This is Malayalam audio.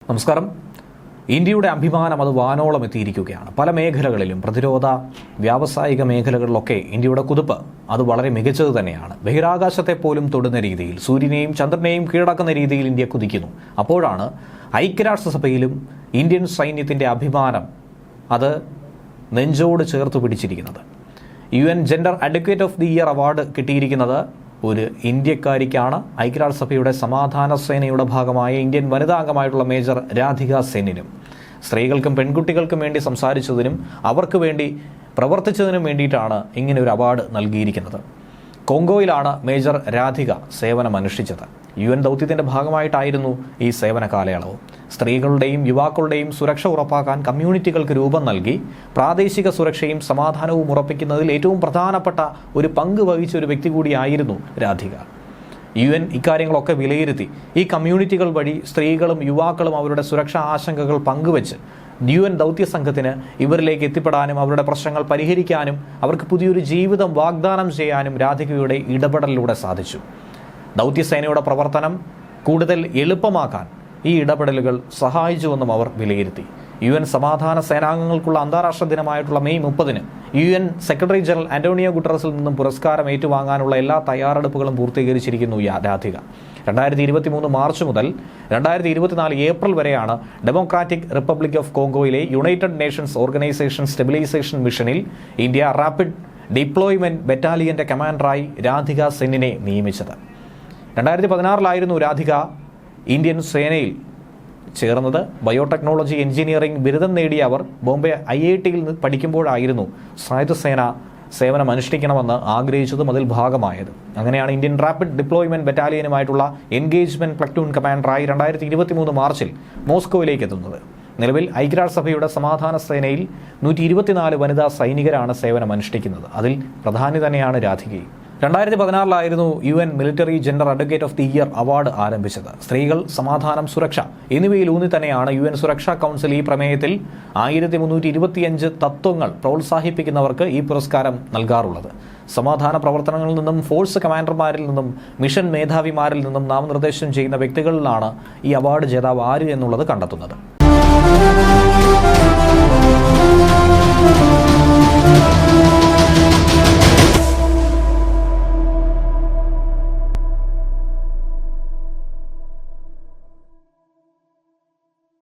നമസ്കാരം. ഇന്ത്യയുടെ അഭിമാനം അത് വാനോളം എത്തിയിരിക്കുകയാണ്. പല മേഖലകളിലും പ്രതിരോധ വ്യാവസായിക മേഖലകളിലൊക്കെ ഇന്ത്യയുടെ കുതിപ്പ് അത് വളരെ മികച്ചത് തന്നെയാണ്. ബഹിരാകാശത്തെ പോലും തൊടുന്ന രീതിയിൽ, സൂര്യനെയും ചന്ദ്രനെയും കീഴടക്കുന്ന രീതിയിൽ ഇന്ത്യ കുതിക്കുന്നു. അപ്പോഴാണ് ഐക്യരാഷ്ട്രസഭയിലും ഇന്ത്യൻ സൈന്യത്തിൻ്റെ അഭിമാനം അത് നെഞ്ചോട് ചേർത്ത് പിടിച്ചിരിക്കുന്നത്. UN gender advocate of the year award കിട്ടിയിരിക്കുന്നത് ഒരു ഇന്ത്യക്കാരിക്കാണ്. ഐക്യരാഷ്ട്രസഭയുടെ സമാധാന സേനയുടെ ഭാഗമായ ഇന്ത്യൻ വനിതാംഗമായിട്ടുള്ള മേജർ രാധിക സെന്നിനും. സ്ത്രീകൾക്കും പെൺകുട്ടികൾക്കും വേണ്ടി സംസാരിച്ചതിനും അവർക്ക് വേണ്ടി പ്രവർത്തിച്ചതിനും വേണ്ടിയിട്ടാണ് ഇങ്ങനെ ഒരു അവാർഡ് നൽകിയിരിക്കുന്നത്. കോങ്കോയിലാണ് മേജർ രാധിക സേവനമനുഷ്ഠിച്ചത്. UN ദൗത്യത്തിൻ്റെ ഭാഗമായിട്ടായിരുന്നു ഈ സേവന കാലയളവ്. സ്ത്രീകളുടെയും യുവാക്കളുടെയും സുരക്ഷ ഉറപ്പാക്കാൻ കമ്മ്യൂണിറ്റികൾക്ക് രൂപം നൽകി പ്രാദേശിക സുരക്ഷയും സമാധാനവും ഉറപ്പിക്കുന്നതിൽ ഏറ്റവും പ്രധാനപ്പെട്ട ഒരു പങ്ക് വഹിച്ച ഒരു വ്യക്തി കൂടിയായിരുന്നു രാധിക. UN ഇക്കാര്യങ്ങളൊക്കെ വിലയിരുത്തി ഈ കമ്മ്യൂണിറ്റികൾ വഴി സ്ത്രീകളും യുവാക്കളും അവരുടെ സുരക്ഷാ ആശങ്കകൾ പങ്കുവെച്ച് UN ദൗത്യ സംഘത്തിന് ഇവരിലേക്ക് എത്തിപ്പെടാനും അവരുടെ പ്രശ്നങ്ങൾ പരിഹരിക്കാനും അവർക്ക് പുതിയൊരു ജീവിതം വാഗ്ദാനം ചെയ്യാനും രാധികയുടെ ഇടപെടലിലൂടെ സാധിച്ചു. ദൗത്യസേനയുടെ പ്രവർത്തനം കൂടുതൽ എളുപ്പമാക്കാൻ ഈ ഇടപെടലുകൾ സഹായിച്ചുവെന്നും അവർ വിലയിരുത്തി. UN സമാധാന സേനാംഗങ്ങൾക്കുള്ള അന്താരാഷ്ട്ര ദിനമായിട്ടുള്ള മെയ് 30-ന് UN സെക്രട്ടറി ജനറൽ ആന്റോണിയോ ഗുട്ടറസിൽ നിന്നും പുരസ്കാരം ഏറ്റുവാങ്ങാനുള്ള എല്ലാ തയ്യാറെടുപ്പുകളും പൂർത്തീകരിച്ചിരിക്കുന്നു രാധിക. 2023 മാർച്ച് മുതൽ 2024 ഏപ്രിൽ വരെയാണ് ഡെമോക്രാറ്റിക് റിപ്പബ്ലിക് ഓഫ് കോങ്കോയിലെ യുണൈറ്റഡ് നേഷൻസ് ഓർഗനൈസേഷൻ സ്റ്റെബിലൈസേഷൻ മിഷനിൽ ഇന്ത്യ റാപ്പിഡ് ഡിപ്ലോയ്മെന്റ് ബറ്റാലിയന്റെ കമാൻഡറായി രാധിക സെന്നിനെ നിയമിച്ചത്. 2016 രാധിക ഇന്ത്യൻ സേനയിൽ ചേർന്നത്. ബയോടെക്നോളജി എഞ്ചിനീയറിംഗ് ബിരുദം നേടിയ അവർ ബോംബെ IIT-യിൽ പഠിക്കുമ്പോഴായിരുന്നു സായുധ സേന സേവനം അനുഷ്ഠിക്കണമെന്ന് ആഗ്രഹിച്ചതും അതിൽ ഭാഗമായത്. അങ്ങനെയാണ് ഇന്ത്യൻ റാപ്പിഡ് ഡിപ്ലോയ്മെന്റ് ബറ്റാലിയനുമായിട്ടുള്ള എൻഗേജ്മെന്റ് പ്ലറ്റൂൺ കമാൻഡറായി 2023 മാർച്ചിൽ മോസ്കോയിലേക്ക് എത്തുന്നത്. നിലവിൽ ഐക്യരാഷ്ട്രസഭയുടെ സമാധാന സേനയിൽ 124 വനിതാ സൈനികരാണ് സേവനം അനുഷ്ഠിക്കുന്നത്. അതിൽ പ്രധാനി തന്നെയാണ് രാധികയും. 2016 UN military gender advocate of the year award ആരംഭിച്ചത്. സ്ത്രീകൾ, സമാധാനം, സുരക്ഷ എന്നിവയിൽ ഊന്നി തന്നെയാണ് UN സുരക്ഷാ കൗൺസിൽ ഈ പ്രമേയത്തിൽ 1325 തത്വങ്ങൾ പ്രോത്സാഹിപ്പിക്കുന്നവർക്ക് ഈ പുരസ്കാരം നൽകാറുള്ളത്. സമാധാന പ്രവർത്തനങ്ങളിൽ നിന്നും ഫോഴ്സ് കമാൻഡർമാരിൽ നിന്നും മിഷൻ മേധാവിമാരിൽ നിന്നും നാമനിർദ്ദേശം ചെയ്യുന്ന വ്യക്തികളിലാണ് ഈ അവാർഡ് ജേതാവ് ആര് എന്നുള്ളത് കണ്ടെത്തുന്നത്.